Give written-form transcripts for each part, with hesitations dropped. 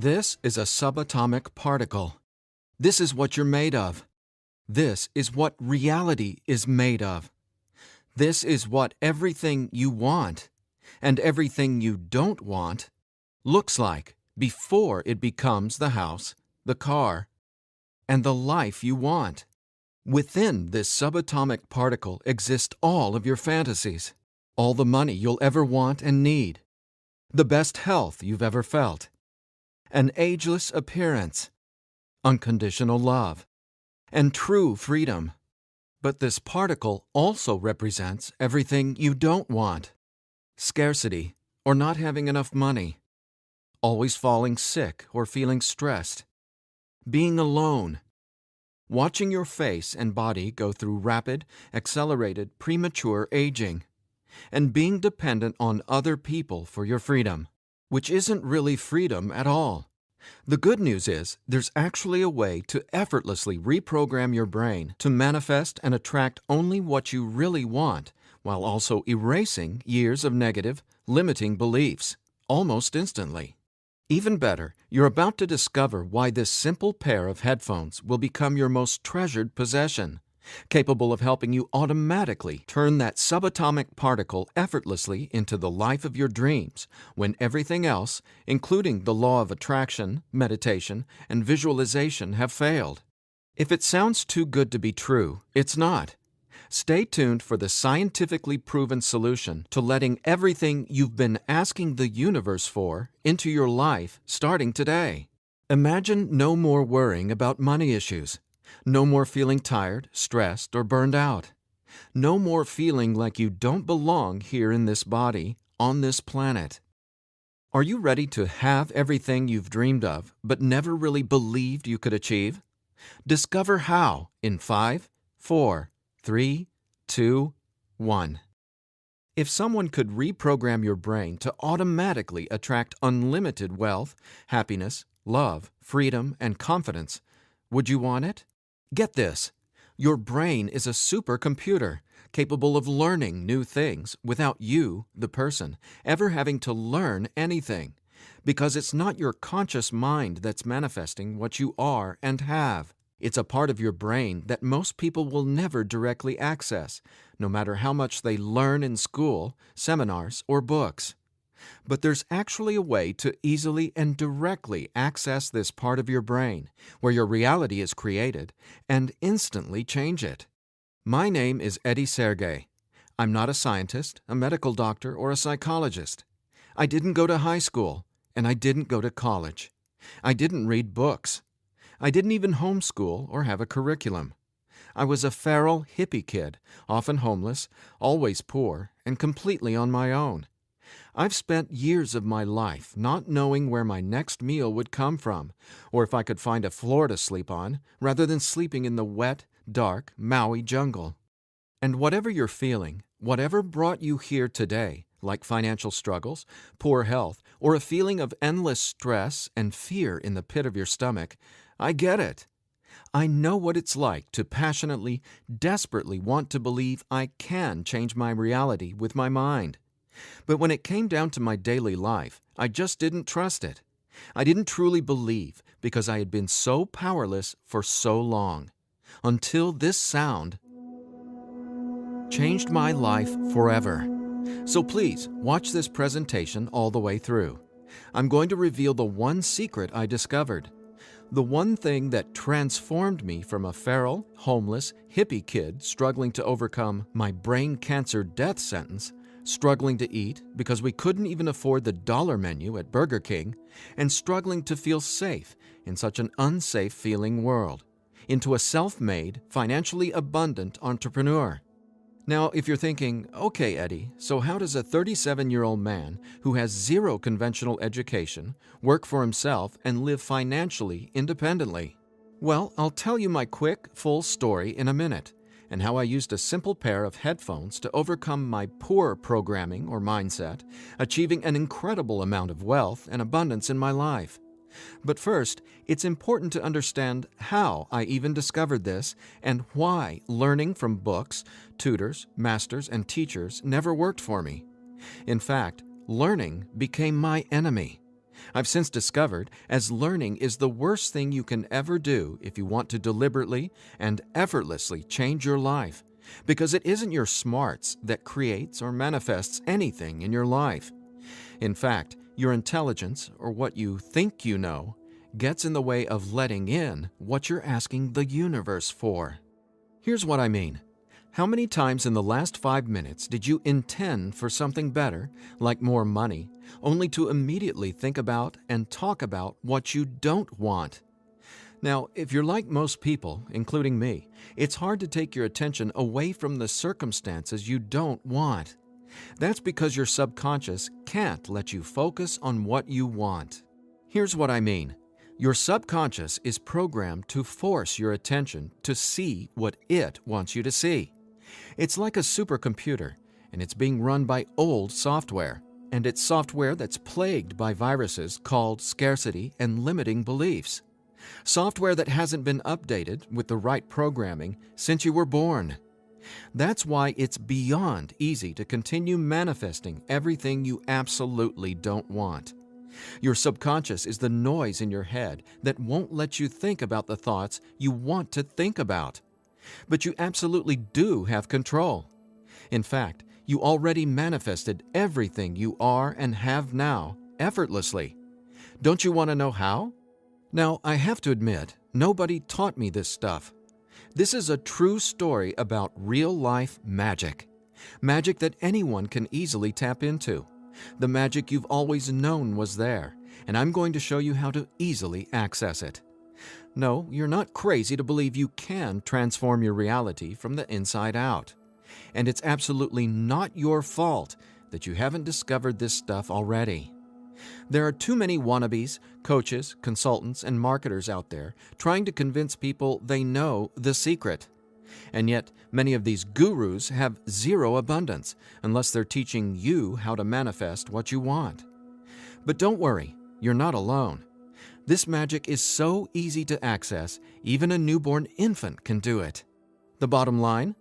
This is a subatomic particle. This is what you're made of. This is what reality is made of. This is what everything you want and everything you don't want looks like before it becomes the house, the car, and the life you want. Within this subatomic particle exist all of your fantasies, all the money you'll ever want and need, the best health you've ever felt, an ageless appearance, unconditional love, and true freedom. But this particle also represents everything you don't want: scarcity or not having enough money, always falling sick or feeling stressed, being alone, watching your face and body go through rapid, accelerated, premature aging, and being dependent on other people for your freedom, which isn't really freedom at all. The good news is there's actually a way to effortlessly reprogram your brain to manifest and attract only what you really want, while also erasing years of negative, limiting beliefs, almost instantly. Even better, you're about to discover why this simple pair of headphones will become your most treasured possession, capable of helping you automatically turn that subatomic particle effortlessly into the life of your dreams when everything else, including the law of attraction, meditation, and visualization, have failed. If it sounds too good to be true, it's not. Stay tuned for the scientifically proven solution to letting everything you've been asking the universe for into your life starting today. Imagine no more worrying about money issues. No more feeling tired, stressed, or burned out. No more feeling like you don't belong here in this body, on this planet. Are you ready to have everything you've dreamed of but never really believed you could achieve? Discover how in 5, 4, 3, 2, 1. If someone could reprogram your brain to automatically attract unlimited wealth, happiness, love, freedom, and confidence, would you want it? Get this. Your brain is a supercomputer capable of learning new things without you, the person, ever having to learn anything, because it's not your conscious mind that's manifesting what you are and have. It's a part of your brain that most people will never directly access, no matter how much they learn in school, seminars, or books. But there's actually a way to easily and directly access this part of your brain, where your reality is created, and instantly change it. My name is Eddie Sergey. I'm not a scientist, a medical doctor, or a psychologist. I didn't go to high school, and I didn't go to college. I didn't read books. I didn't even homeschool or have a curriculum. I was a feral hippie kid, often homeless, always poor, and completely on my own. I've spent years of my life not knowing where my next meal would come from, or if I could find a floor to sleep on, rather than sleeping in the wet, dark Maui jungle. And whatever you're feeling, whatever brought you here today, like financial struggles, poor health, or a feeling of endless stress and fear in the pit of your stomach, I get it. I know what it's like to passionately, desperately want to believe I can change my reality with my mind. But when it came down to my daily life, I just didn't trust it. I didn't truly believe because I had been so powerless for so long. Until this sound changed my life forever. So please, watch this presentation all the way through. I'm going to reveal the one secret I discovered. The one thing that transformed me from a feral, homeless, hippie kid struggling to overcome my brain cancer death sentence, struggling to eat because we couldn't even afford the dollar menu at Burger King, and struggling to feel safe in such an unsafe-feeling world, into a self-made, financially abundant entrepreneur. Now, if you're thinking, okay, Eddie, so how does a 37-year-old man who has zero conventional education work for himself and live financially independently? Well, I'll tell you my quick, full story in a minute, and how I used a simple pair of headphones to overcome my poor programming or mindset, achieving an incredible amount of wealth and abundance in my life. But first, it's important to understand how I even discovered this and why learning from books, tutors, masters, and teachers never worked for me. In fact, learning became my enemy. I've since discovered as learning is the worst thing you can ever do if you want to deliberately and effortlessly change your life, because it isn't your smarts that creates or manifests anything in your life. In fact, your intelligence, or what you think you know, gets in the way of letting in what you're asking the universe for. Here's what I mean. How many times in the last 5 minutes did you intend for something better, like more money, only to immediately think about and talk about what you don't want? Now, if you're like most people, including me, it's hard to take your attention away from the circumstances you don't want. That's because your subconscious can't let you focus on what you want. Here's what I mean. Your subconscious is programmed to force your attention to see what it wants you to see. It's like a supercomputer, and it's being run by old software, and it's software that's plagued by viruses called scarcity and limiting beliefs. Software that hasn't been updated with the right programming since you were born. That's why it's beyond easy to continue manifesting everything you absolutely don't want. Your subconscious is the noise in your head that won't let you think about the thoughts you want to think about. But you absolutely do have control. In fact, you already manifested everything you are and have now effortlessly. Don't you want to know how? Now, I have to admit, nobody taught me this stuff. This is a true story about real-life magic. Magic that anyone can easily tap into. The magic you've always known was there, and I'm going to show you how to easily access it. No, you're not crazy to believe you can transform your reality from the inside out. And it's absolutely not your fault that you haven't discovered this stuff already. There are too many wannabes, coaches, consultants, and marketers out there trying to convince people they know the secret. And yet, many of these gurus have zero abundance unless they're teaching you how to manifest what you want. But don't worry, you're not alone. This magic is so easy to access, even a newborn infant can do it. The bottom line?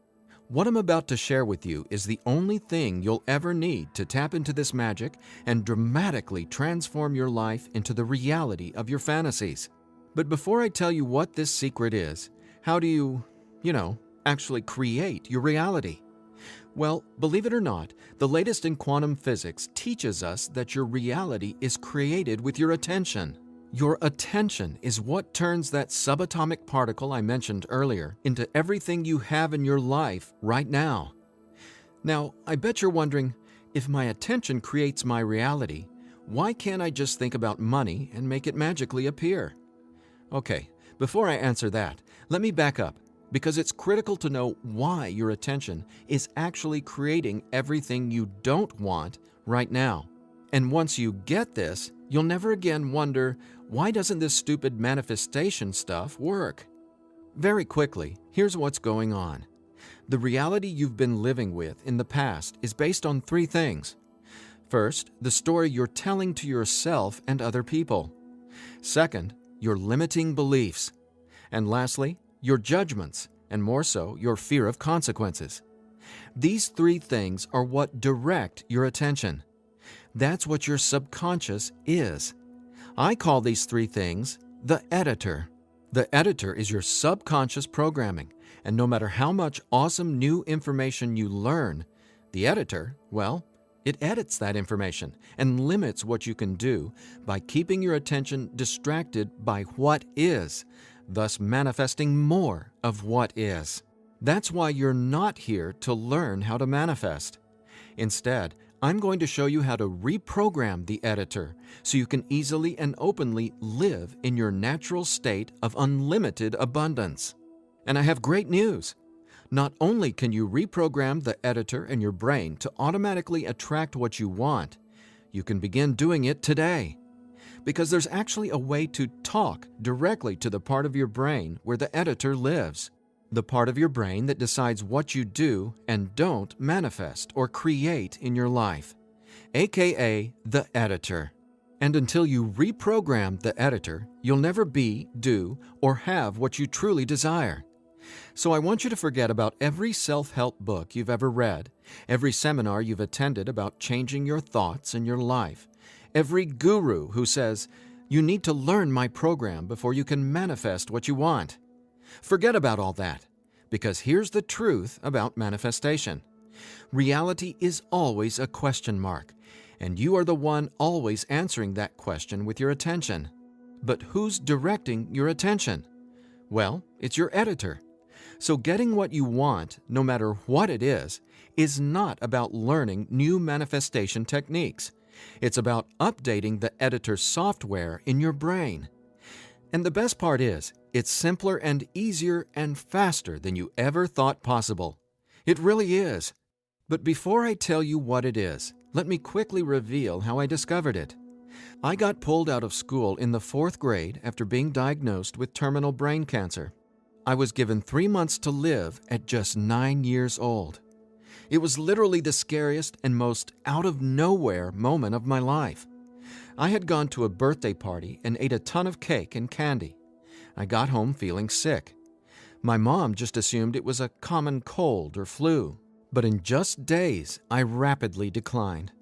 What I'm about to share with you is the only thing you'll ever need to tap into this magic and dramatically transform your life into the reality of your fantasies. But before I tell you what this secret is, how do you, actually create your reality? Well, believe it or not, the latest in quantum physics teaches us that your reality is created with your attention. Your attention is what turns that subatomic particle I mentioned earlier into everything you have in your life right now. Now, I bet you're wondering, if my attention creates my reality, why can't I just think about money and make it magically appear? Okay, before I answer that, let me back up, because it's critical to know why your attention is actually creating everything you don't want right now. And once you get this, you'll never again wonder, why doesn't this stupid manifestation stuff work? Very quickly, here's what's going on. The reality you've been living with in the past is based on 3 things. First, the story you're telling to yourself and other people. Second, your limiting beliefs. And lastly, your judgments, and more so, your fear of consequences. These 3 things are what direct your attention. That's what your subconscious is. I call these 3 things the editor. The editor is your subconscious programming, and no matter how much awesome new information you learn, the editor, well, it edits that information and limits what you can do by keeping your attention distracted by what is, thus manifesting more of what is. That's why you're not here to learn how to manifest. Instead, I'm going to show you how to reprogram the editor so you can easily and openly live in your natural state of unlimited abundance. And I have great news. Not only can you reprogram the editor in your brain to automatically attract what you want, you can begin doing it today. Because there's actually a way to talk directly to the part of your brain where the editor lives. The part of your brain that decides what you do and don't manifest or create in your life, aka the editor. And until you reprogram the editor, you'll never be, do, or have what you truly desire. So I want you to forget about every self-help book you've ever read, every seminar you've attended about changing your thoughts and your life, every guru who says, "You need to learn my program before you can manifest what you want." Forget about all that, because here's the truth about manifestation. Reality is always a question mark, and you are the one always answering that question with your attention. But who's directing your attention? Well, it's your editor. So getting what you want, no matter what it is not about learning new manifestation techniques. It's about updating the editor's software in your brain. And the best part is, it's simpler and easier and faster than you ever thought possible. It really is. But before I tell you what it is, let me quickly reveal how I discovered it. I got pulled out of school in the 4th grade after being diagnosed with terminal brain cancer. I was given 3 months to live at just 9 years old. It was literally the scariest and most out-of-nowhere moment of my life. I had gone to a birthday party and ate a ton of cake and candy. I got home feeling sick. My mom just assumed it was a common cold or flu. But in just days, I rapidly declined.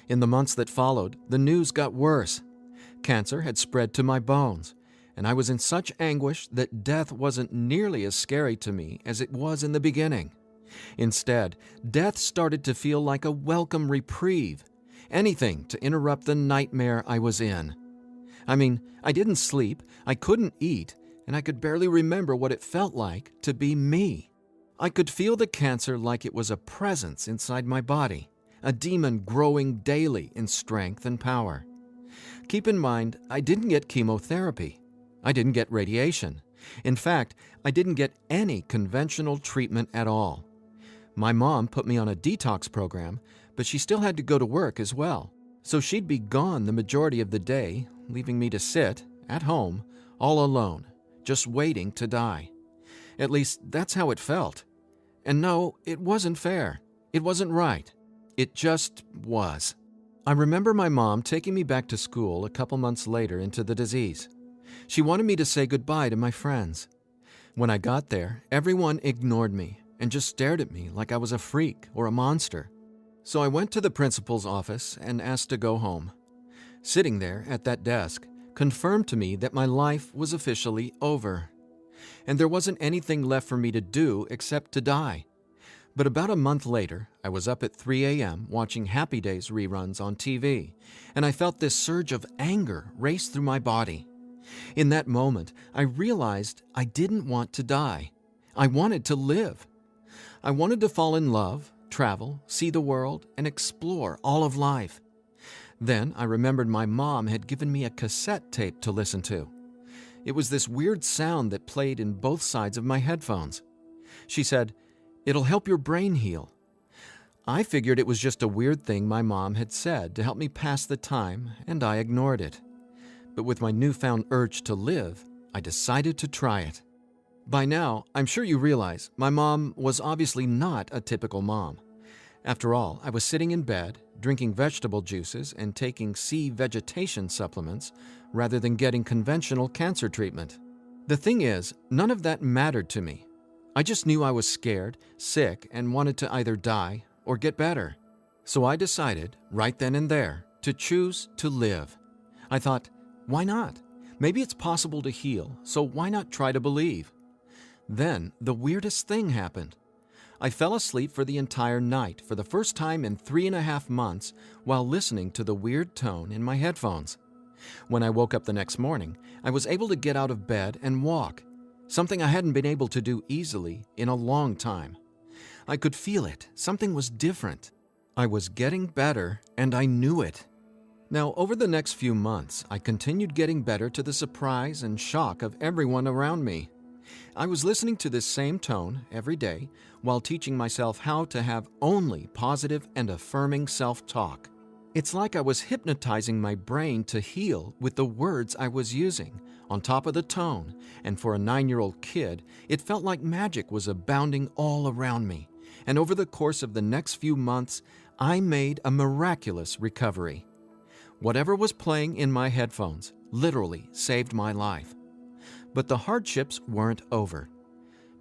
In the months that followed, the news got worse. Cancer had spread to my bones, and I was in such anguish that death wasn't nearly as scary to me as it was in the beginning. Instead, death started to feel like a welcome reprieve, anything to interrupt the nightmare I was in. I mean, I didn't sleep, I couldn't eat, and I could barely remember what it felt like to be me. I could feel the cancer like it was a presence inside my body, a demon growing daily in strength and power. Keep in mind, I didn't get chemotherapy. I didn't get radiation. In fact, I didn't get any conventional treatment at all. My mom put me on a detox program, but she still had to go to work as well. So she'd be gone the majority of the day, leaving me to sit, at home, all alone, just waiting to die. At least, that's how it felt. And no, it wasn't fair. It wasn't right. It just was. I remember my mom taking me back to school a couple months later into the disease. She wanted me to say goodbye to my friends. When I got there, everyone ignored me and just stared at me like I was a freak or a monster. So I went to the principal's office and asked to go home. Sitting there at that desk confirmed to me that my life was officially over. And there wasn't anything left for me to do except to die. But about a month later, I was up at 3 a.m. watching Happy Days reruns on TV, and I felt this surge of anger race through my body. In that moment, I realized I didn't want to die. I wanted to live. I wanted to fall in love, travel, see the world, and explore all of life. Then I remembered my mom had given me a cassette tape to listen to. It was this weird sound that played in both sides of my headphones. She said, "It'll help your brain heal." I figured it was just a weird thing my mom had said to help me pass the time, and I ignored it. But with my newfound urge to live, I decided to try it. By now, I'm sure you realize my mom was obviously not a typical mom. After all, I was sitting in bed, drinking vegetable juices and taking sea vegetation supplements rather than getting conventional cancer treatment. The thing is, none of that mattered to me. I just knew I was scared, sick, and wanted to either die or get better. So I decided, right then and there, to choose to live. I thought, why not? Maybe it's possible to heal, so why not try to believe? Then, the weirdest thing happened. I fell asleep for the entire night for the first time in 3.5 months while listening to the weird tone in my headphones. When I woke up the next morning, I was able to get out of bed and walk, something I hadn't been able to do easily in a long time. I could feel it. Something was different. I was getting better, and I knew it. Now, over the next few months, I continued getting better to the surprise and shock of everyone around me. I was listening to this same tone every day while teaching myself how to have only positive and affirming self-talk. It's like I was hypnotizing my brain to heal with the words I was using, on top of the tone, and for a 9-year-old kid, it felt like magic was abounding all around me. And over the course of the next few months, I made a miraculous recovery. Whatever was playing in my headphones literally saved my life. But the hardships weren't over.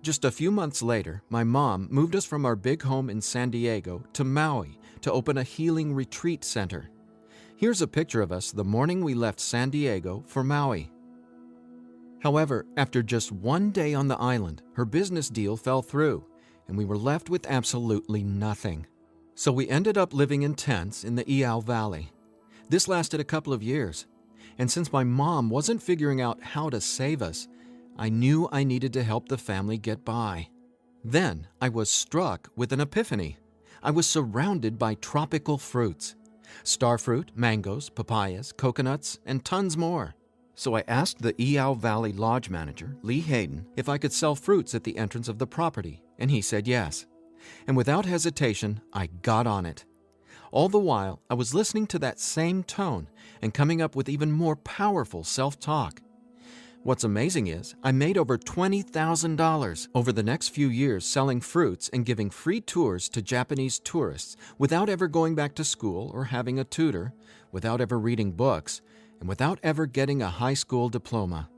Just a few months later, my mom moved us from our big home in San Diego to Maui to open a healing retreat center. Here's a picture of us the morning we left San Diego for Maui. However, after just one day on the island, her business deal fell through, and we were left with absolutely nothing. So we ended up living in tents in the Iao Valley. This lasted a couple of years, and since my mom wasn't figuring out how to save us, I knew I needed to help the family get by. Then I was struck with an epiphany. I was surrounded by tropical fruits: starfruit, mangoes, papayas, coconuts, and tons more. So I asked the Iao Valley Lodge manager, Lee Hayden, if I could sell fruits at the entrance of the property, and he said yes. And without hesitation, I got on it. All the while, I was listening to that same tone and coming up with even more powerful self-talk. What's amazing is I made over $20,000 over the next few years selling fruits and giving free tours to Japanese tourists without ever going back to school or having a tutor, without ever reading books, and without ever getting a high school diploma.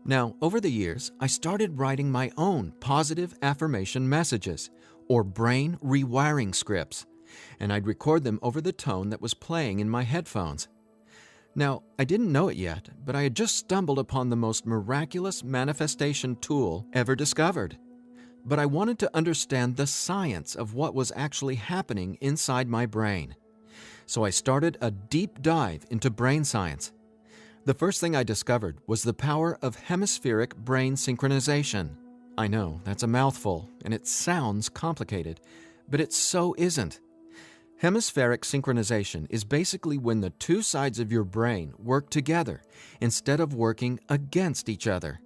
Now, over the years, I started writing my own positive affirmation messages, or brain rewiring scripts, and I'd record them over the tone that was playing in my headphones. Now, I didn't know it yet, but I had just stumbled upon the most miraculous manifestation tool ever discovered. But I wanted to understand the science of what was actually happening inside my brain. So I started a deep dive into brain science. The first thing I discovered was the power of hemispheric brain synchronization. I know, that's a mouthful, and it sounds complicated, but it so isn't. Hemispheric synchronization is basically when the two sides of your brain work together instead of working against each other.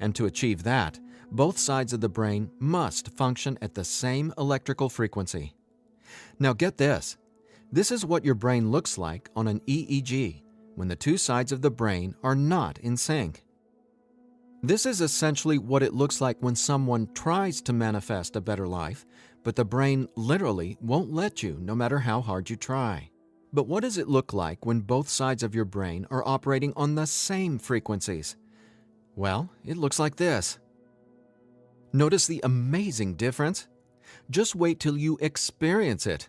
And to achieve that, both sides of the brain must function at the same electrical frequency. Now get this. This is what your brain looks like on an EEG when the two sides of the brain are not in sync. This is essentially what it looks like when someone tries to manifest a better life, but the brain literally won't let you no matter how hard you try. But what does it look like when both sides of your brain are operating on the same frequencies? Well, it looks like this. Notice the amazing difference? Just wait till you experience it.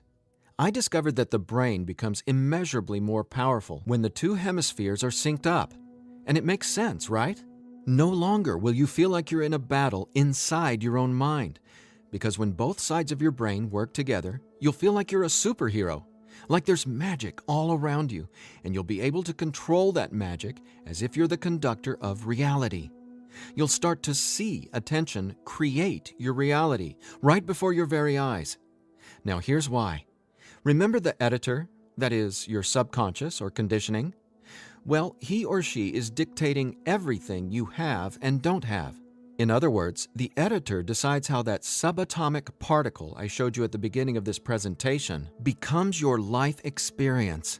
I discovered that the brain becomes immeasurably more powerful when the two hemispheres are synced up. And it makes sense, right? No longer will you feel like you're in a battle inside your own mind, because when both sides of your brain work together, you'll feel like you're a superhero, like there's magic all around you, and you'll be able to control that magic as if you're the conductor of reality. You'll start to see attention create your reality right before your very eyes. Now here's why. Remember the editor, that is, your subconscious or conditioning? Well, he or she is dictating everything you have and don't have. In other words, the editor decides how that subatomic particle I showed you at the beginning of this presentation becomes your life experience.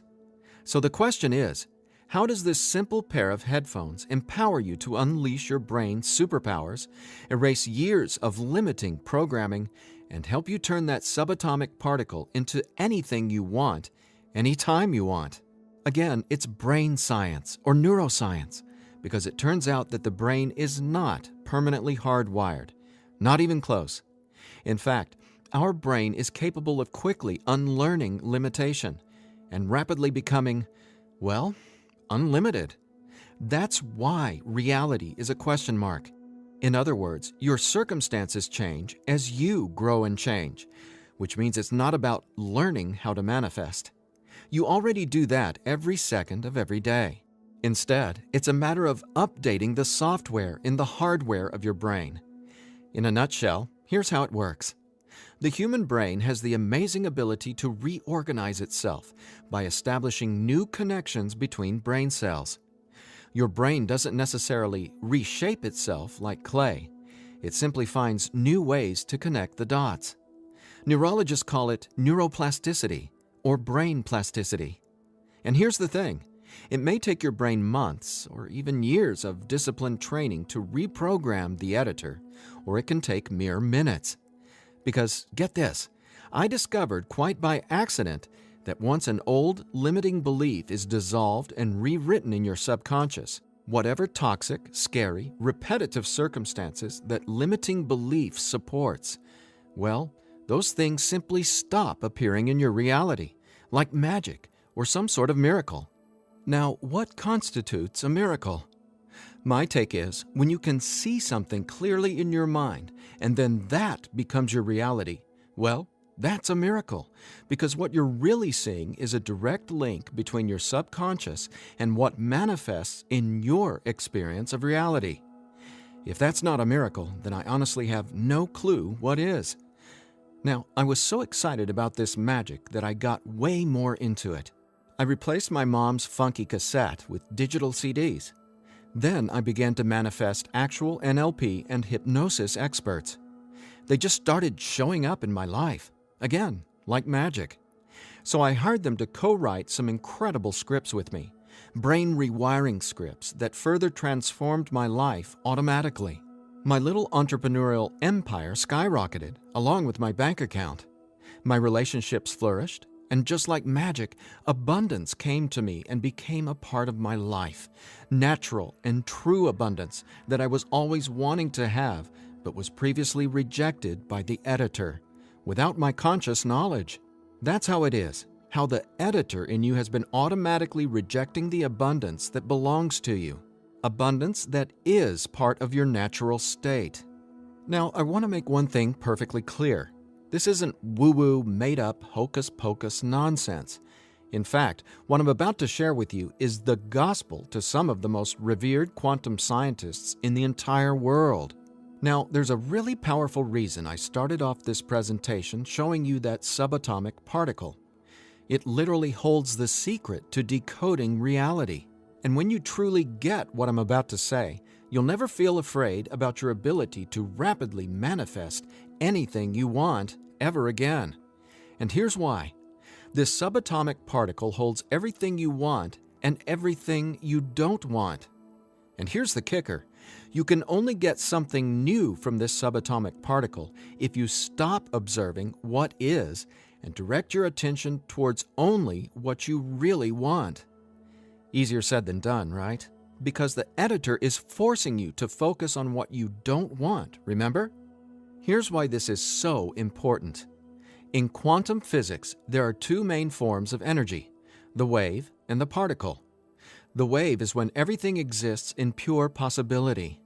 So the question is, how does this simple pair of headphones empower you to unleash your brain's superpowers, erase years of limiting programming, and help you turn that subatomic particle into anything you want, anytime you want? Again, it's brain science or neuroscience, because it turns out that the brain is not permanently hardwired, not even close. In fact, our brain is capable of quickly unlearning limitation and rapidly becoming, well, unlimited. That's why reality is a question mark. In other words, your circumstances change as you grow and change, which means it's not about learning how to manifest. You already do that every second of every day. Instead, it's a matter of updating the software in the hardware of your brain. In a nutshell, here's how it works. The human brain has the amazing ability to reorganize itself by establishing new connections between brain cells. Your brain doesn't necessarily reshape itself like clay. It simply finds new ways to connect the dots. Neurologists call it neuroplasticity or brain plasticity. And here's the thing. It may take your brain months or even years of disciplined training to reprogram the editor, or it can take mere minutes. Because, get this, I discovered quite by accident that once an old, limiting belief is dissolved and rewritten in your subconscious, whatever toxic, scary, repetitive circumstances that limiting belief supports, well, those things simply stop appearing in your reality, like magic, or some sort of miracle. Now, what constitutes a miracle? My take is when you can see something clearly in your mind and then that becomes your reality, well, that's a miracle, because what you're really seeing is a direct link between your subconscious and what manifests in your experience of reality. If that's not a miracle, then I honestly have no clue what is. Now, I was so excited about this magic that I got way more into it. I replaced my mom's funky cassette with digital CDs. Then I began to manifest actual NLP and hypnosis experts. They just started showing up in my life, again, like magic. So I hired them to co-write some incredible scripts with me, brain rewiring scripts that further transformed my life automatically. My little entrepreneurial empire skyrocketed, along with my bank account. My relationships flourished, and just like magic, abundance came to me and became a part of my life. Natural and true abundance that I was always wanting to have, but was previously rejected by the editor, without my conscious knowledge. That's how it is, how the editor in you has been automatically rejecting the abundance that belongs to you. Abundance that is part of your natural state. Now, I want to make one thing perfectly clear. This isn't woo-woo, made-up, hocus-pocus nonsense. In fact, what I'm about to share with you is the gospel to some of the most revered quantum scientists in the entire world. Now, there's a really powerful reason I started off this presentation showing you that subatomic particle. It literally holds the secret to decoding reality. And when you truly get what I'm about to say, you'll never feel afraid about your ability to rapidly manifest anything you want ever again. And here's why. This subatomic particle holds everything you want and everything you don't want. And here's the kicker. You can only get something new from this subatomic particle if you stop observing what is and direct your attention towards only what you really want. Easier said than done, right? Because the editor is forcing you to focus on what you don't want, remember? Here's why this is so important. In quantum physics, there are two main forms of energy, the wave and the particle. The wave is when everything exists in pure possibility.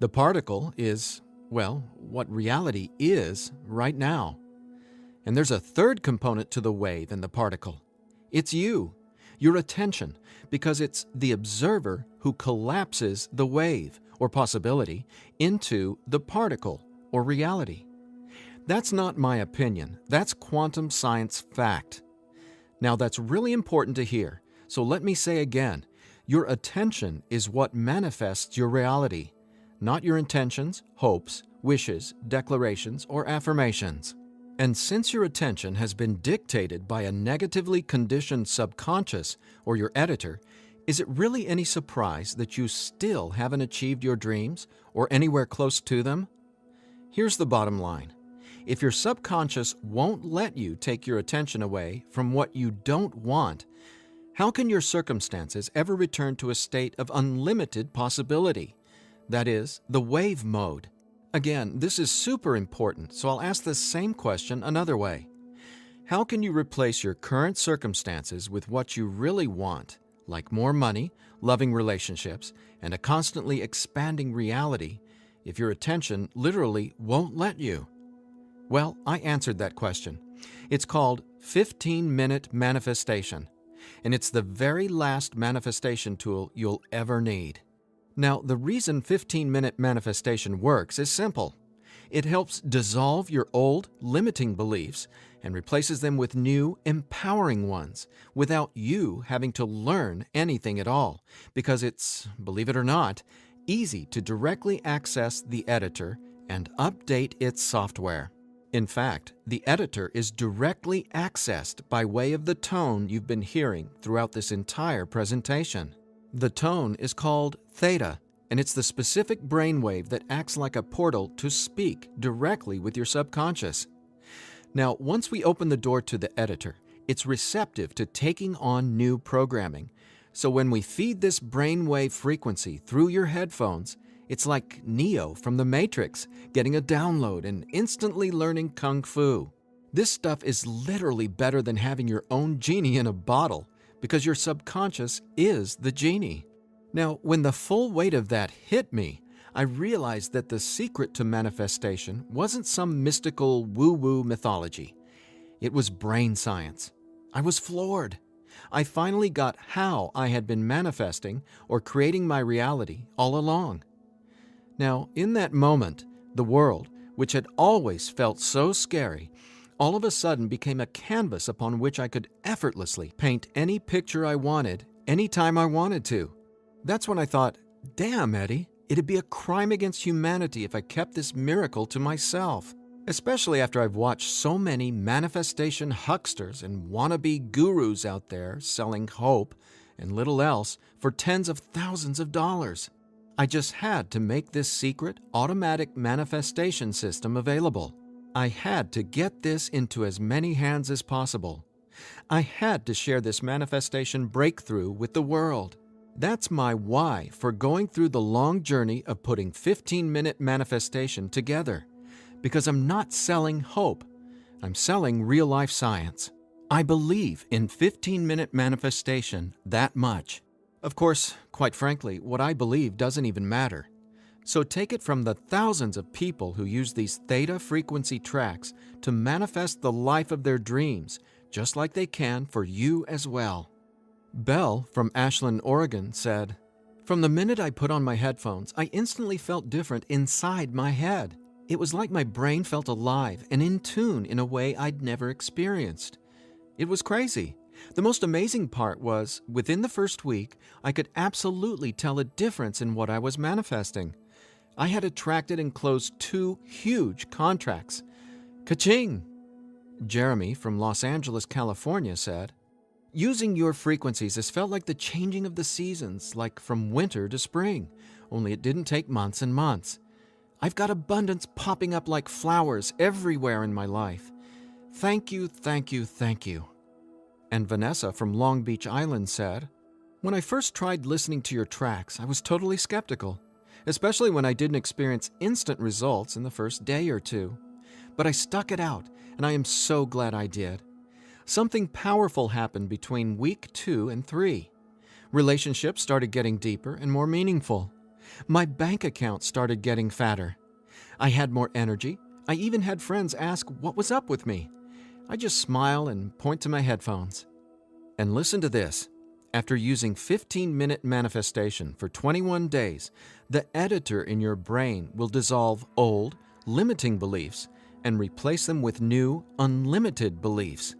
The particle is, well, what reality is right now. And there's a third component to the wave and the particle. It's you, your attention, because it's the observer who collapses the wave, or possibility, into the particle, or reality. That's not my opinion. That's quantum science fact. Now that's really important to hear, so let me say again, your attention is what manifests your reality, not your intentions, hopes, wishes, declarations, or affirmations. And since your attention has been dictated by a negatively conditioned subconscious or your editor, is it really any surprise that you still haven't achieved your dreams or anywhere close to them? Here's the bottom line. If your subconscious won't let you take your attention away from what you don't want, how can your circumstances ever return to a state of unlimited possibility? That is, the wave mode. Again, this is super important, so I'll ask the same question another way. How can you replace your current circumstances with what you really want, like more money, loving relationships, and a constantly expanding reality, if your attention literally won't let you? Well, I answered that question. It's called 15-minute manifestation, and it's the very last manifestation tool you'll ever need. Now, the reason 15-minute manifestation works is simple. It helps dissolve your old, limiting beliefs and replaces them with new, empowering ones without you having to learn anything at all, because it's, believe it or not, easy to directly access the editor and update its software. In fact, the editor is directly accessed by way of the tone you've been hearing throughout this entire presentation. The tone is called theta, and it's the specific brainwave that acts like a portal to speak directly with your subconscious. Now, once we open the door to the editor, it's receptive to taking on new programming. So when we feed this brainwave frequency through your headphones, it's like Neo from the Matrix getting a download and instantly learning Kung Fu. This stuff is literally better than having your own genie in a bottle, because your subconscious is the genie. Now, when the full weight of that hit me, I realized that the secret to manifestation wasn't some mystical woo-woo mythology. It was brain science. I was floored. I finally got how I had been manifesting or creating my reality all along. Now, in that moment, the world, which had always felt so scary, all of a sudden became a canvas upon which I could effortlessly paint any picture I wanted, anytime I wanted to. That's when I thought, damn, Eddie, it'd be a crime against humanity if I kept this miracle to myself. Especially after I've watched so many manifestation hucksters and wannabe gurus out there selling hope and little else for tens of thousands of dollars. I just had to make this secret, automatic manifestation system available. I had to get this into as many hands as possible. I had to share this manifestation breakthrough with the world. That's my why for going through the long journey of putting 15-minute manifestation together. Because I'm not selling hope, I'm selling real-life science. I believe in 15-minute manifestation that much. Of course, quite frankly, what I believe doesn't even matter. So take it from the thousands of people who use these theta frequency tracks to manifest the life of their dreams, just like they can for you as well. Belle from Ashland, Oregon said, "From the minute I put on my headphones, I instantly felt different inside my head. It was like my brain felt alive and in tune in a way I'd never experienced. It was crazy. The most amazing part was, within the first week, I could absolutely tell a difference in what I was manifesting. I had attracted and closed 2 huge contracts. Ka-ching!" Jeremy from Los Angeles, California said, "Using your frequencies has felt like the changing of the seasons, like from winter to spring, only it didn't take months and months. I've got abundance popping up like flowers everywhere in my life. Thank you, thank you, thank you." And Vanessa from Long Beach Island said, "When I first tried listening to your tracks, I was totally skeptical, especially when I didn't experience instant results in the first day or two. But I stuck it out, and I am so glad I did. Something powerful happened between week 2 and 3. Relationships started getting deeper and more meaningful. My bank account started getting fatter. I had more energy. I even had friends ask what was up with me. I just smile and point to my headphones. And listen to this. After using 15-minute manifestation for 21 days, the editor in your brain will dissolve old, limiting beliefs and replace them with new, unlimited beliefs.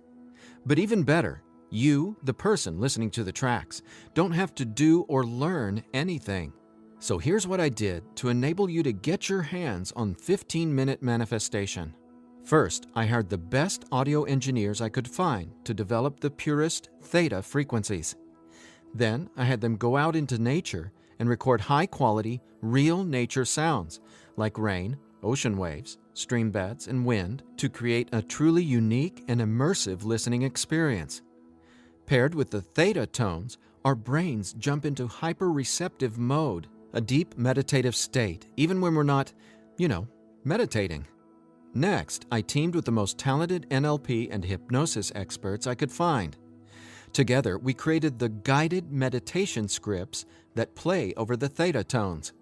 But even better, you, the person listening to the tracks, don't have to do or learn anything. So here's what I did to enable you to get your hands on 15-minute manifestation. First, I hired the best audio engineers I could find to develop the purest theta frequencies. Then, I had them go out into nature and record high-quality, real nature sounds like rain, ocean waves, stream beds, and wind to create a truly unique and immersive listening experience. Paired with the theta tones, our brains jump into hyper-receptive mode, a deep meditative state, even when we're not, meditating. Next, I teamed with the most talented NLP and hypnosis experts I could find. Together, we created the guided meditation scripts that play over the theta tones.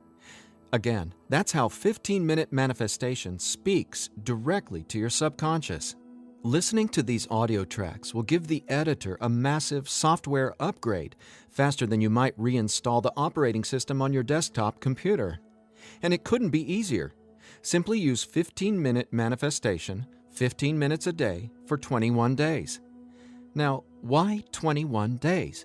Again, that's how 15-minute manifestation speaks directly to your subconscious. Listening to these audio tracks will give the editor a massive software upgrade faster than you might reinstall the operating system on your desktop computer. And it couldn't be easier. Simply use 15-minute manifestation, 15 minutes a day for 21 days. Now, why 21 days?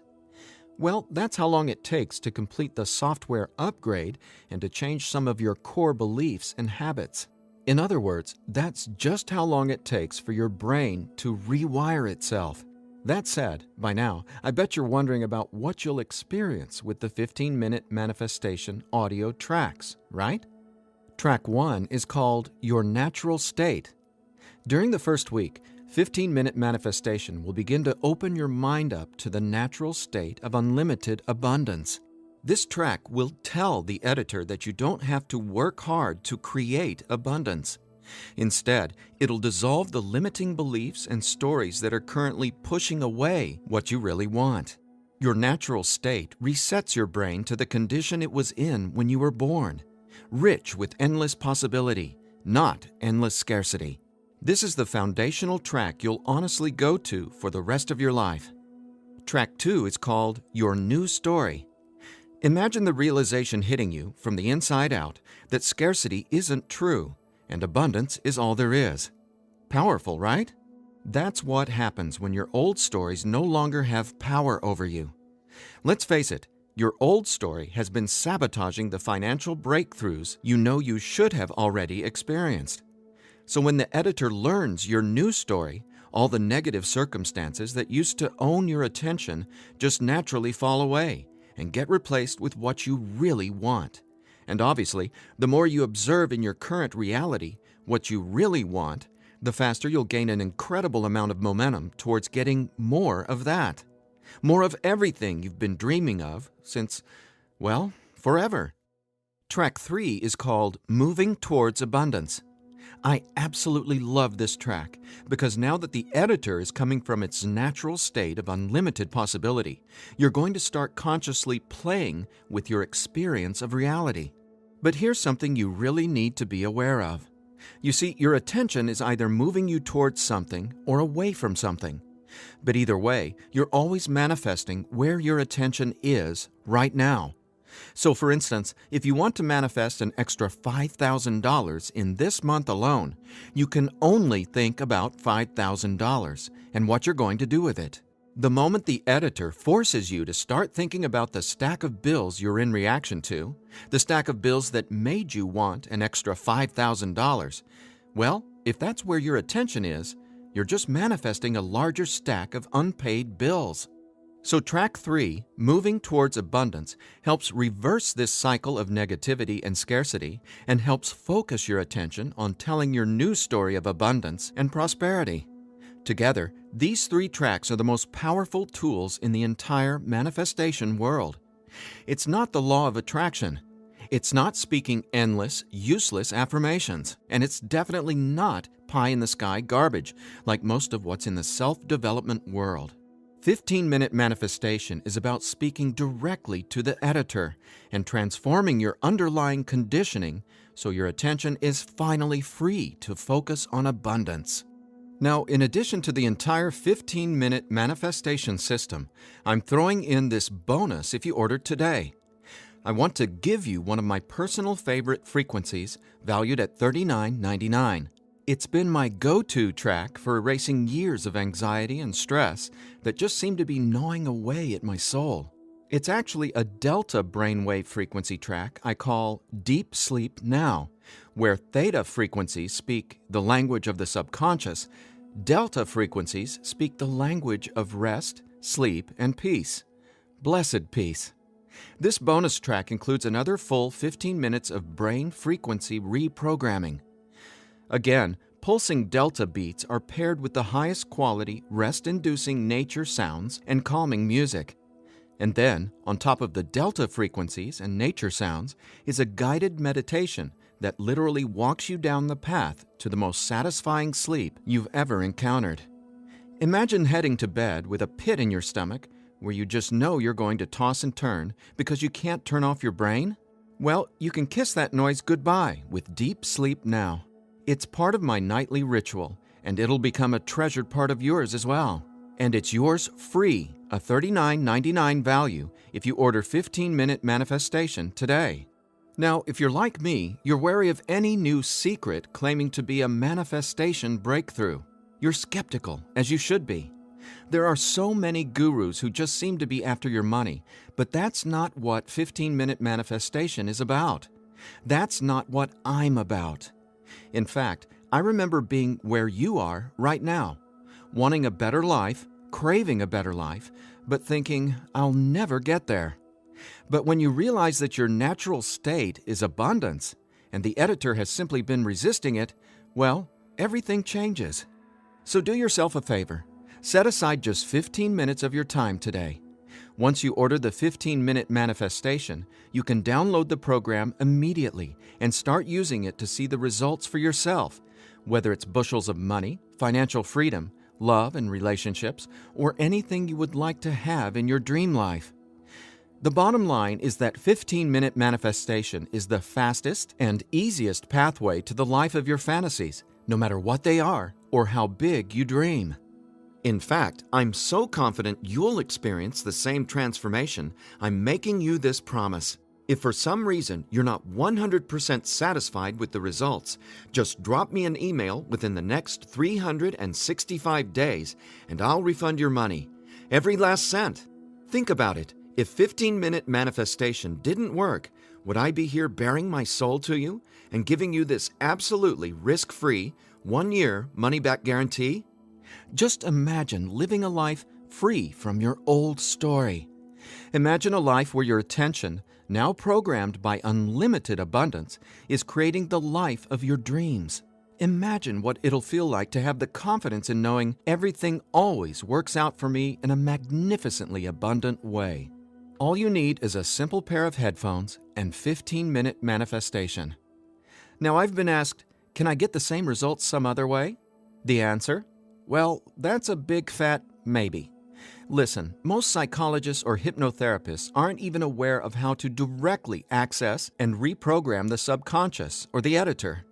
Well, that's how long it takes to complete the software upgrade and to change some of your core beliefs and habits. In other words, that's just how long it takes for your brain to rewire itself. That said, by now, I bet you're wondering about what you'll experience with the 15-minute manifestation audio tracks, right? Track 1 is called Your Natural State. During the first week, 15-minute manifestation will begin to open your mind up to the natural state of unlimited abundance. This track will tell the editor that you don't have to work hard to create abundance. Instead, it'll dissolve the limiting beliefs and stories that are currently pushing away what you really want. Your natural state resets your brain to the condition it was in when you were born, rich with endless possibility, not endless scarcity. This is the foundational track you'll honestly go to for the rest of your life. Track 2 is called Your New Story. Imagine the realization hitting you from the inside out that scarcity isn't true and abundance is all there is. Powerful, right? That's what happens when your old stories no longer have power over you. Let's face it, your old story has been sabotaging the financial breakthroughs you know you should have already experienced. So when the editor learns your new story, all the negative circumstances that used to own your attention just naturally fall away and get replaced with what you really want. And obviously, the more you observe in your current reality what you really want, the faster you'll gain an incredible amount of momentum towards getting more of that. More of everything you've been dreaming of since, well, forever. Track 3 is called Moving Towards Abundance. I absolutely love this track because now that the editor is coming from its natural state of unlimited possibility, you're going to start consciously playing with your experience of reality. But here's something you really need to be aware of. You see, your attention is either moving you towards something or away from something. But either way, you're always manifesting where your attention is right now. So for instance, if you want to manifest an extra $5,000 in this month alone, you can only think about $5,000 and what you're going to do with it. The moment the editor forces you to start thinking about the stack of bills you're in reaction to, the stack of bills that made you want an extra $5,000, well, if that's where your attention is, you're just manifesting a larger stack of unpaid bills. So track 3, Moving Towards Abundance, helps reverse this cycle of negativity and scarcity and helps focus your attention on telling your new story of abundance and prosperity. Together, these 3 tracks are the most powerful tools in the entire manifestation world. It's not the law of attraction. It's not speaking endless, useless affirmations. And it's definitely not pie-in-the-sky garbage like most of what's in the self-development world. 15-Minute Manifestation is about speaking directly to the editor and transforming your underlying conditioning so your attention is finally free to focus on abundance. Now, in addition to the entire 15-minute manifestation system, I'm throwing in this bonus if you order today. I want to give you one of my personal favorite frequencies valued at $39.99. It's been my go-to track for erasing years of anxiety and stress that just seem to be gnawing away at my soul. It's actually a delta brainwave frequency track I call Deep Sleep Now, where theta frequencies speak the language of the subconscious, delta frequencies speak the language of rest, sleep, and peace. Blessed peace. This bonus track includes another full 15 minutes of brain frequency reprogramming. Again, pulsing delta beats are paired with the highest quality, rest-inducing nature sounds and calming music. And then, on top of the delta frequencies and nature sounds, is a guided meditation that literally walks you down the path to the most satisfying sleep you've ever encountered. Imagine heading to bed with a pit in your stomach where you just know you're going to toss and turn because you can't turn off your brain? Well, you can kiss that noise goodbye with Deep Sleep Now. It's part of my nightly ritual, and it'll become a treasured part of yours as well. And it's yours free, a $39.99 value, if you order 15-Minute Manifestation today. Now, if you're like me, you're wary of any new secret claiming to be a manifestation breakthrough. You're skeptical, as you should be. There are so many gurus who just seem to be after your money, but that's not what 15-Minute Manifestation is about. That's not what I'm about. In fact, I remember being where you are right now, wanting a better life, craving a better life, but thinking, I'll never get there. But when you realize that your natural state is abundance, and the editor has simply been resisting it, well, everything changes. So do yourself a favor. Set aside just 15 minutes of your time today. Once you order the 15-Minute Manifestation, you can download the program immediately and start using it to see the results for yourself, whether it's bushels of money, financial freedom, love and relationships, or anything you would like to have in your dream life. The bottom line is that 15-minute manifestation is the fastest and easiest pathway to the life of your fantasies, no matter what they are or how big you dream. In fact, I'm so confident you'll experience the same transformation, I'm making you this promise. If for some reason you're not 100% satisfied with the results, just drop me an email within the next 365 days and I'll refund your money. Every last cent. Think about it. If 15-minute manifestation didn't work, would I be here bearing my soul to you and giving you this absolutely risk-free, 1-year money-back guarantee? Just imagine living a life free from your old story. Imagine a life where your attention, now programmed by unlimited abundance, is creating the life of your dreams. Imagine what it'll feel like to have the confidence in knowing everything always works out for me in a magnificently abundant way. All you need is a simple pair of headphones and 15-minute manifestation. Now, I've been asked, can I get the same results some other way? The answer? Well, that's a big fat maybe. Listen, most psychologists or hypnotherapists aren't even aware of how to directly access and reprogram the subconscious or the editor.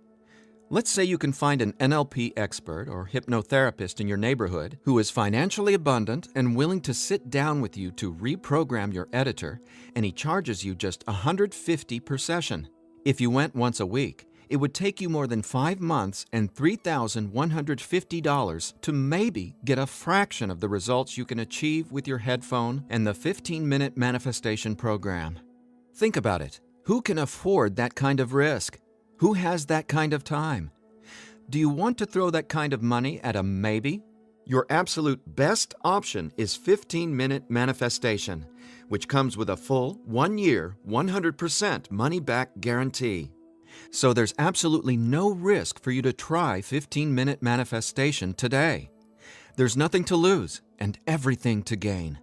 Let's say you can find an NLP expert or hypnotherapist in your neighborhood who is financially abundant and willing to sit down with you to reprogram your editor, and he charges you just $150 per session. If you went once a week, it would take you more than 5 months and $3,150 to maybe get a fraction of the results you can achieve with your headphone and the 15-minute manifestation program. Think about it. Who can afford that kind of risk? Who has that kind of time? Do you want to throw that kind of money at a maybe? Your absolute best option is 15-minute manifestation, which comes with a full 1-year, 100% money-back guarantee. So there's absolutely no risk for you to try 15-minute manifestation today. There's nothing to lose and everything to gain.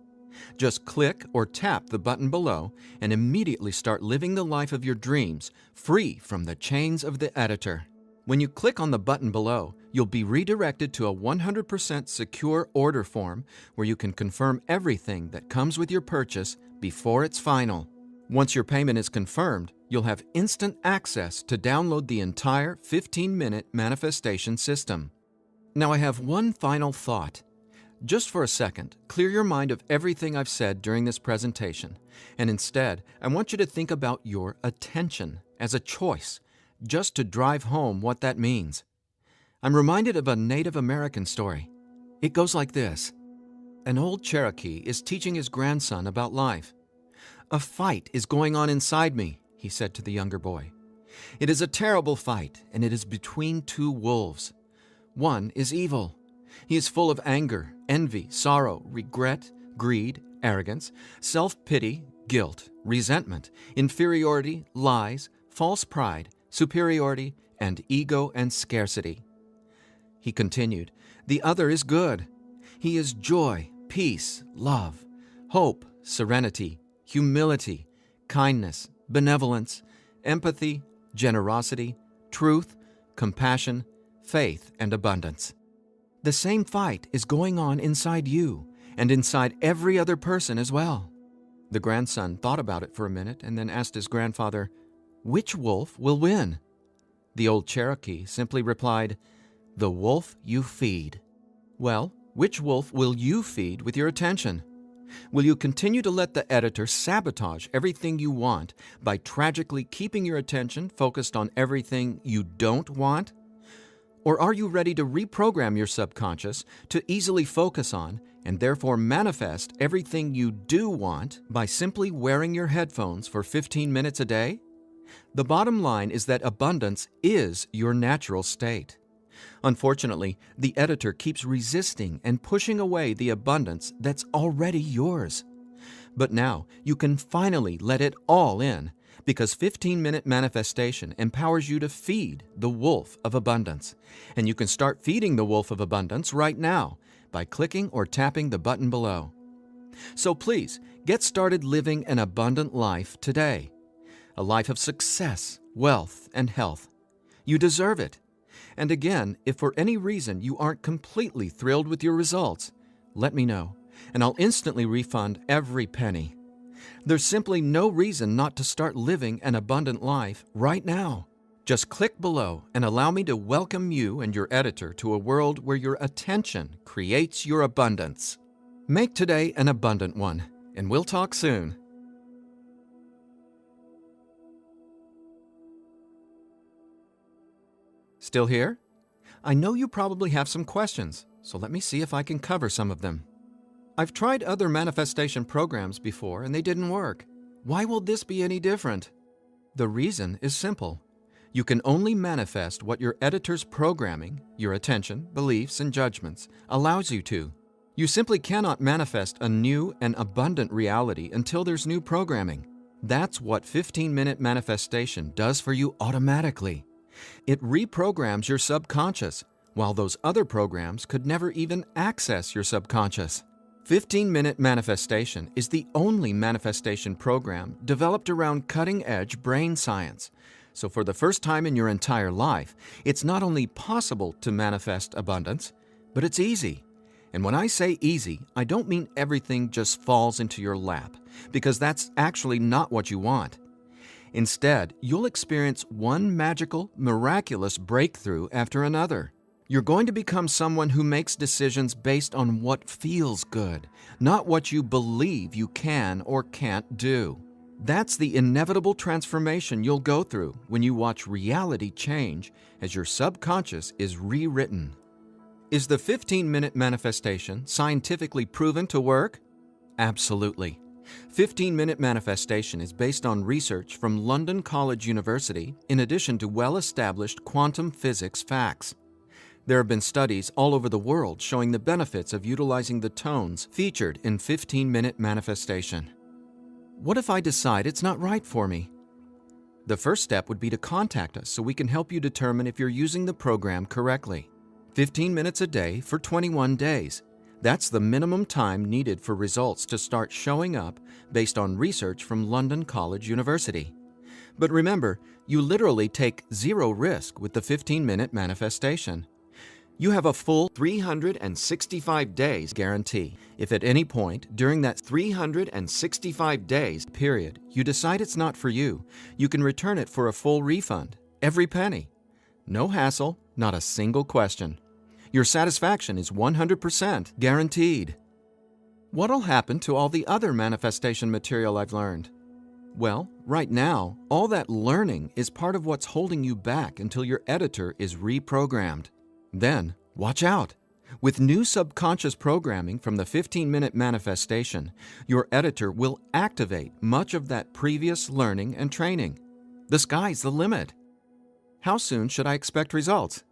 Just click or tap the button below and immediately start living the life of your dreams, free from the chains of the editor. When you click on the button below, you'll be redirected to a 100% secure order form where you can confirm everything that comes with your purchase before it's final. Once your payment is confirmed, you'll have instant access to download the entire 15-minute manifestation system. Now, I have one final thought. Just for a second, clear your mind of everything I've said during this presentation, and instead, I want you to think about your attention as a choice, just to drive home what that means. I'm reminded of a Native American story. It goes like this. An old Cherokee is teaching his grandson about life. "A fight is going on inside me," he said to the younger boy. "It is a terrible fight, and it is between two wolves. One is evil. He is full of anger, envy, sorrow, regret, greed, arrogance, self-pity, guilt, resentment, inferiority, lies, false pride, superiority, and ego and scarcity." He continued, "The other is good. He is joy, peace, love, hope, serenity, humility, kindness, benevolence, empathy, generosity, truth, compassion, faith, and abundance. The same fight is going on inside you and inside every other person as well." The grandson thought about it for a minute and then asked his grandfather, "Which wolf will win?" The old Cherokee simply replied, "The wolf you feed." Well, which wolf will you feed with your attention? Will you continue to let the editor sabotage everything you want by tragically keeping your attention focused on everything you don't want? Or are you ready to reprogram your subconscious to easily focus on and therefore manifest everything you do want by simply wearing your headphones for 15 minutes a day? The bottom line is that abundance is your natural state. Unfortunately, the editor keeps resisting and pushing away the abundance that's already yours. But now you can finally let it all in, because 15-minute manifestation empowers you to feed the wolf of abundance. And you can start feeding the wolf of abundance right now by clicking or tapping the button below. So please, get started living an abundant life today. A life of success, wealth, and health. You deserve it. And again, if for any reason you aren't completely thrilled with your results, let me know, and I'll instantly refund every penny. There's simply no reason not to start living an abundant life right now. Just click below and allow me to welcome you and your editor to a world where your attention creates your abundance. Make today an abundant one, and we'll talk soon. Still here? I know you probably have some questions, so let me see if I can cover some of them. I've tried other manifestation programs before and they didn't work. Why will this be any different? The reason is simple. You can only manifest what your editor's programming, your attention, beliefs, and judgments allows you to. You simply cannot manifest a new and abundant reality until there's new programming. That's what 15-minute manifestation does for you automatically. It reprograms your subconscious, while those other programs could never even access your subconscious. 15-minute manifestation is the only manifestation program developed around cutting-edge brain science. So for the first time in your entire life, it's not only possible to manifest abundance, but it's easy. And when I say easy, I don't mean everything just falls into your lap, because that's actually not what you want. Instead, you'll experience one magical, miraculous breakthrough after another. You're going to become someone who makes decisions based on what feels good, not what you believe you can or can't do. That's the inevitable transformation you'll go through when you watch reality change as your subconscious is rewritten. Is the 15-minute manifestation scientifically proven to work? Absolutely. 15-minute manifestation is based on research from London College University in addition to well-established quantum physics facts. There have been studies all over the world showing the benefits of utilizing the tones featured in 15-minute manifestation. What if I decide it's not right for me? The first step would be to contact us so we can help you determine if you're using the program correctly. 15 minutes a day for 21 days. That's the minimum time needed for results to start showing up based on research from London College University. But remember, you literally take zero risk with the 15-minute manifestation. You have a full 365 days guarantee. If at any point during that 365 days period you decide it's not for you, you can return it for a full refund, every penny. No hassle, not a single question. Your satisfaction is 100% guaranteed. What'll happen to all the other manifestation material I've learned? Well, right now, all that learning is part of what's holding you back until your editor is reprogrammed. Then, watch out! With new subconscious programming from the 15-minute manifestation, your editor will activate much of that previous learning and training. The sky's the limit. How soon should I expect results?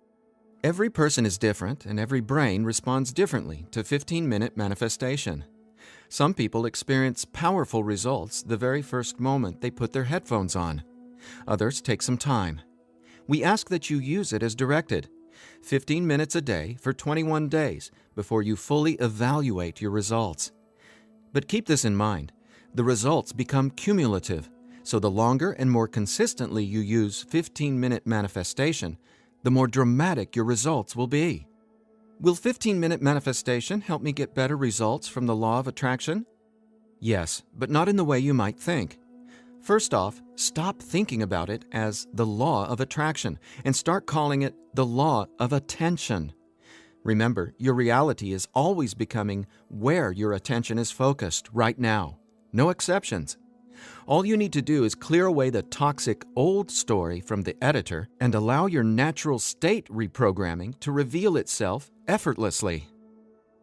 Every person is different and every brain responds differently to 15-minute manifestation. Some people experience powerful results the very first moment they put their headphones on. Others take some time. We ask that you use it as directed. 15 minutes a day for 21 days before you fully evaluate your results. But keep this in mind, the results become cumulative, so the longer and more consistently you use 15-minute manifestation, the more dramatic your results will be. Will 15-minute manifestation help me get better results from the law of attraction? Yes, but not in the way you might think. First off, stop thinking about it as the law of attraction and start calling it the law of attention. Remember, your reality is always becoming where your attention is focused right now. No exceptions. All you need to do is clear away the toxic old story from the editor and allow your natural state reprogramming to reveal itself effortlessly.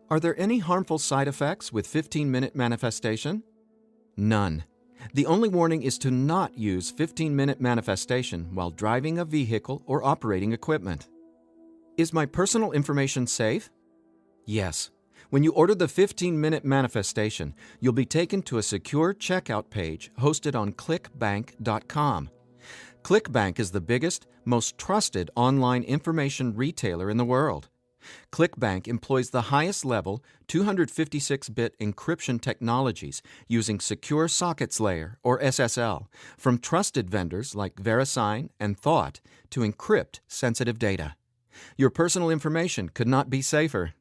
Are there any harmful side effects with 15-minute manifestation? None. The only warning is to not use 15-minute manifestation while driving a vehicle or operating equipment. Is my personal information safe? Yes. When you order the 15-minute manifestation, you'll be taken to a secure checkout page hosted on ClickBank.com. ClickBank is the biggest, most trusted online information retailer in the world. ClickBank employs the highest level 256-bit encryption technologies using Secure Sockets Layer, or SSL, from trusted vendors like VeriSign and Thought to encrypt sensitive data. Your personal information could not be safer.